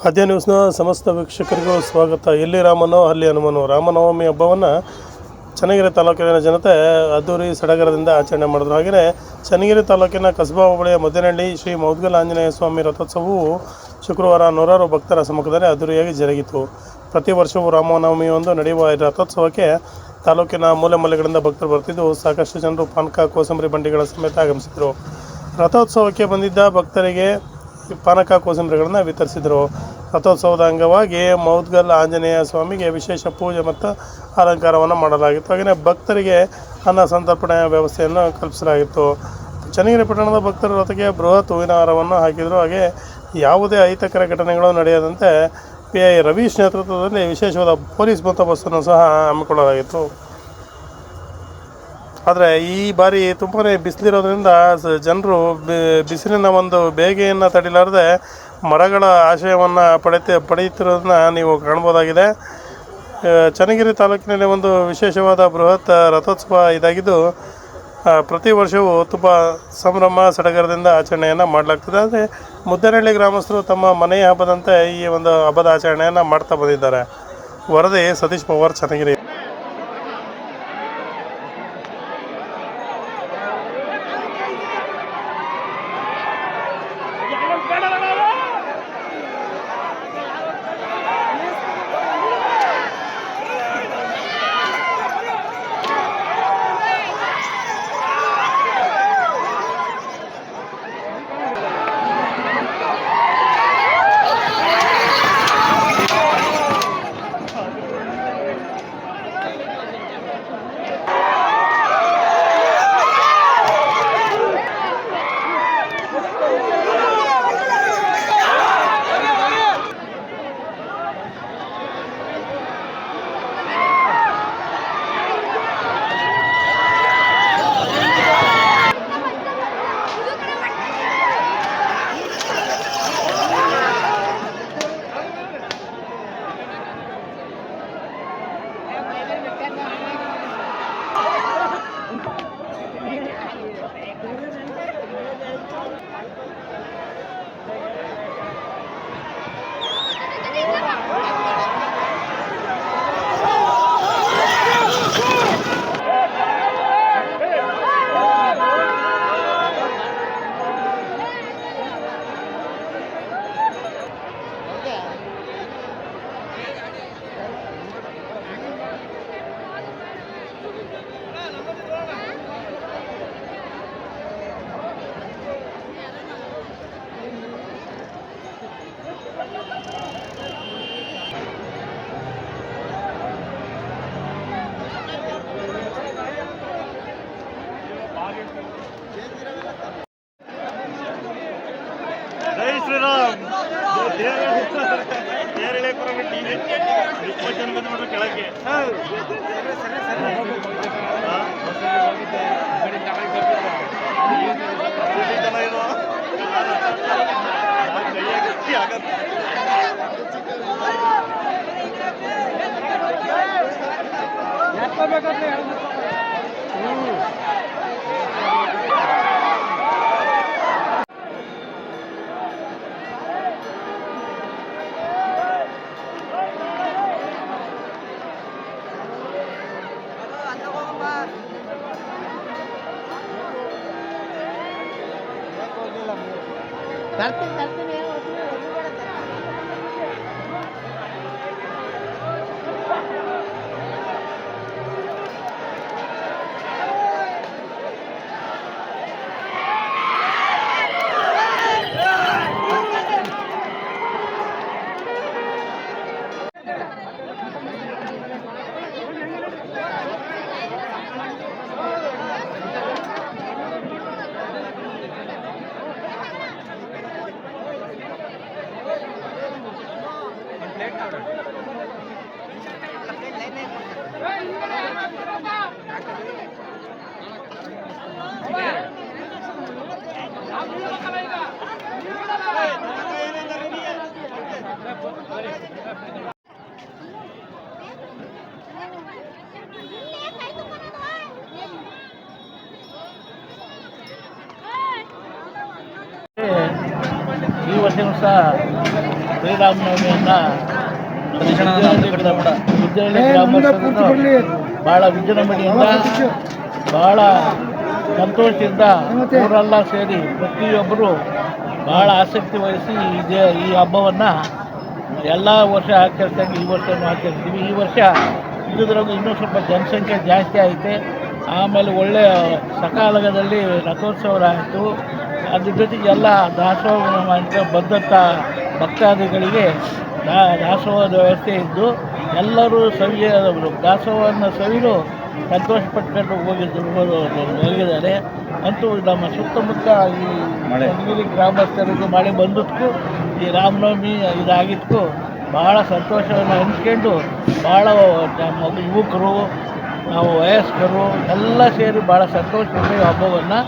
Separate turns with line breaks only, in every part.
ಆದ್ಯ ನ್ಯೂಸ್ನ ಸಮಸ್ತ ವೀಕ್ಷಕರಿಗೂ ಸ್ವಾಗತ. ಎಲ್ಲಿ ರಾಮನೋ ಅಲ್ಲಿ ಹನುಮನು. ರಾಮನವಮಿ ಹಬ್ಬವನ್ನು ಚನ್ನಗಿರಿ ತಾಲೂಕಿನ ಜನತೆ ಅದ್ದೂರಿ ಸಡಗರದಿಂದ ಆಚರಣೆ ಮಾಡಿದ್ರು. ಹಾಗೆಯೇ ಚನ್ನಗಿರಿ ತಾಲೂಕಿನ ಕಸಬಾ ಹೋಬಳಿಯ ಮದ್ದನಹಳ್ಳಿ ಶ್ರೀ ಮೌದ್ಗಲ್ ಆಂಜನೇಯ ಸ್ವಾಮಿ ರಥೋತ್ಸವವು ಶುಕ್ರವಾರ ನೂರಾರು ಭಕ್ತರ ಸಮ್ಮುಖದಲ್ಲಿ ಅದ್ದೂರಿಯಾಗಿ ಜರುಗಿತು. ಪ್ರತಿ ವರ್ಷವೂ ರಾಮನವಮಿಯೊಂದು ನಡೆಯುವ ಈ ರಥೋತ್ಸವಕ್ಕೆ ತಾಲೂಕಿನ ಮೂಲೆ ಮೂಲೆಗಳಿಂದ ಭಕ್ತರು ಬರ್ತಿದ್ದು, ಸಾಕಷ್ಟು ಜನರು ಪಾನಕ ಕೋಸಂಬರಿ ಬಂಡಿಗಳ ಸಮೇತ ಆಗಮಿಸಿದರು. ರಥೋತ್ಸವಕ್ಕೆ ಬಂದಿದ್ದ ಭಕ್ತರಿಗೆ ಪಾನಕ ಕೋಸಂಬರಿಗಳನ್ನು ವಿತರಿಸಿದರು. ರಥೋತ್ಸವದ ಅಂಗವಾಗಿ ಮೌದ್ಗಲ್ ಆಂಜನೇಯ ಸ್ವಾಮಿಗೆ ವಿಶೇಷ ಪೂಜೆ ಮತ್ತು ಅಲಂಕಾರವನ್ನು ಮಾಡಲಾಗಿತ್ತು. ಹಾಗೆಯೇ ಭಕ್ತರಿಗೆ ಅನ್ನ ಸಂತರ್ಪಣೆಯ ವ್ಯವಸ್ಥೆಯನ್ನು ಕಲ್ಪಿಸಲಾಗಿತ್ತು. ಚನ್ನಗಿರಿ ಪಟ್ಟಣದ ಭಕ್ತರ ರಥಕ್ಕೆ ಬೃಹತ್ ಹೂವಿನ ಹಾರವನ್ನು ಹಾಕಿದರು. ಹಾಗೆ ಯಾವುದೇ ಅಹಿತಕರ ಘಟನೆಗಳು ನಡೆಯದಂತೆ PI ರವೀಶ್ ನೇತೃತ್ವದಲ್ಲಿ ವಿಶೇಷವಾದ ಪೊಲೀಸ್ ಬಂದೋಬಸ್ತನ್ನು ಸಹ ಹಮ್ಮಿಕೊಳ್ಳಲಾಗಿತ್ತು. ಆದರೆ ಈ ಬಾರಿ ತುಂಬಾ ಬಿಸಿಲಿರೋದ್ರಿಂದ ಜನರು ಬಿಸಿಲಿನ ಒಂದು ಬೇಗೆಯನ್ನು ತಡಿಲಾರದೆ ಮರಗಳ ಆಶ್ರಯವನ್ನು ಪಡೆಯುತ್ತಿರೋದನ್ನ ನೀವು ಕಾಣ್ಬೋದಾಗಿದೆ. ಚನ್ನಗಿರಿ ತಾಲೂಕಿನಲ್ಲಿ ಒಂದು ವಿಶೇಷವಾದ ಬೃಹತ್ ರಥೋತ್ಸವ ಇದಾಗಿದ್ದು, ಪ್ರತಿ ವರ್ಷವೂ ತುಂಬ ಸಂಭ್ರಮ ಸಡಗರದಿಂದ ಆಚರಣೆಯನ್ನು ಮಾಡಲಾಗ್ತದೆ. ಆದರೆ ಮುದ್ದನಹಳ್ಳಿ ಗ್ರಾಮಸ್ಥರು ತಮ್ಮ ಮನೆಯ ಹಬ್ಬದಂತೆ ಈ ಒಂದು ಹಬ್ಬದ ಆಚರಣೆಯನ್ನು ಮಾಡ್ತಾ ಬಂದಿದ್ದಾರೆ. ವರದಿ ಸತೀಶ್ ಪವಾರ್, ಚನ್ನಗಿರಿ.
ಜೈ ಶ್ರೀರಾಮ್. ಕೆಳಗೆ
ಈ ವರ್ಷವೂ ಸಹ ಶ್ರೀರಾಮನವಮಿಯನ್ನು ಉಜ್ಜನಹಳ್ಳಿ ಗ್ರಾಮಸ್ಥರು ಭಾಳ ವಿಜೃಂಭಣೆಯಿಂದ ಭಾಳ ಸಂತೋಷದಿಂದ ಊರೆಲ್ಲ ಸೇರಿ ಪ್ರತಿಯೊಬ್ಬರು ಭಾಳ ಆಸಕ್ತಿ ವಹಿಸಿ ಈ ಹಬ್ಬವನ್ನು ಎಲ್ಲ ವರ್ಷ ಆಚರಿಸ್ದಂಗೆ ಈ ವರ್ಷವೂ ಆಚರಿಸ್ತೀವಿ. ಈ ವರ್ಷ ಇದ್ದಿದ್ರಾಗ ಇನ್ನೂ ಸ್ವಲ್ಪ ಜನಸಂಖ್ಯೆ ಜಾಸ್ತಿ ಐತೆ. ಆಮೇಲೆ ಒಳ್ಳೆಯ ಸಕಾಲದಲ್ಲಿ ರಥೋತ್ಸವ ಆಯಿತು. ಅದ್ರ ಜೊತೆಗೆ ಎಲ್ಲ ದಾಸೋಹ ಬಂದಂಥ ಭಕ್ತಾದಿಗಳಿಗೆ ದಾಸೋಹದ ವ್ಯವಸ್ಥೆ ಇದ್ದು ಎಲ್ಲರೂ ದಾಸೋಹವನ್ನು ಸವಿದು ಸಂತೋಷ ಪಟ್ಕೊಂಡು ಹೋಗಿದ್ದಾರೆ. ಅಂತೂ ನಮ್ಮ ಸುತ್ತಮುತ್ತ ಈ ಚನ್ನಗಿರಿ ಗ್ರಾಮಸ್ಥರಿಗೂ ಮಳೆ ಬಂದಕ್ಕೂ ಈ ರಾಮನವಮಿ ಇದಾಗಿದ್ದಕ್ಕೂ ಭಾಳ ಸಂತೋಷವನ್ನು ಹಂಚ್ಕೊಂಡು ಭಾಳ ನಮ್ಮ ಯುವಕರು ನಾವು ವಯಸ್ಕರು ಎಲ್ಲ ಸೇರಿ ಭಾಳ ಸಂತೋಷದಿಂದ ಈ ಹಬ್ಬವನ್ನು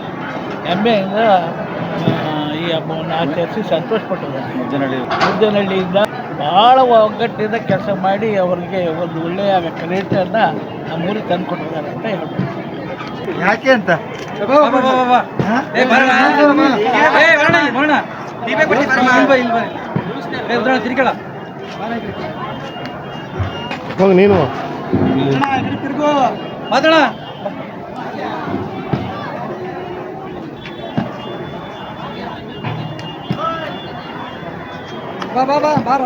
ಹೆಮ್ಮೆಯಿಂದ ಈ ಹಬ್ಬವನ್ನು ಆಚರಿಸಿ ಸಂತೋಷಪಟ್ಟಿದ್ದಾರೆ. ಮುದ್ದನಹಳ್ಳಿಯಿಂದ ಭಾಳ ಒಗ್ಗಟ್ಟಿನಿಂದ ಕೆಲಸ ಮಾಡಿ ಅವರಿಗೆ ಒಂದು ಒಳ್ಳೆಯ ಕ್ರೆಡಿಟನ್ನು ನಮ್ಮೂರಿಗೆ ತಂದು ಕೊಟ್ಟಿದ್ದಾರೆ ಅಂತ ಹೇಳ್ಬೋದು.
ಯಾಕೆ ಅಂತ
ಹೋಗಿ ನೀನು
ಮಾತಾಡ
ಬಾ ಬಾ ಬಾ ಬಾರ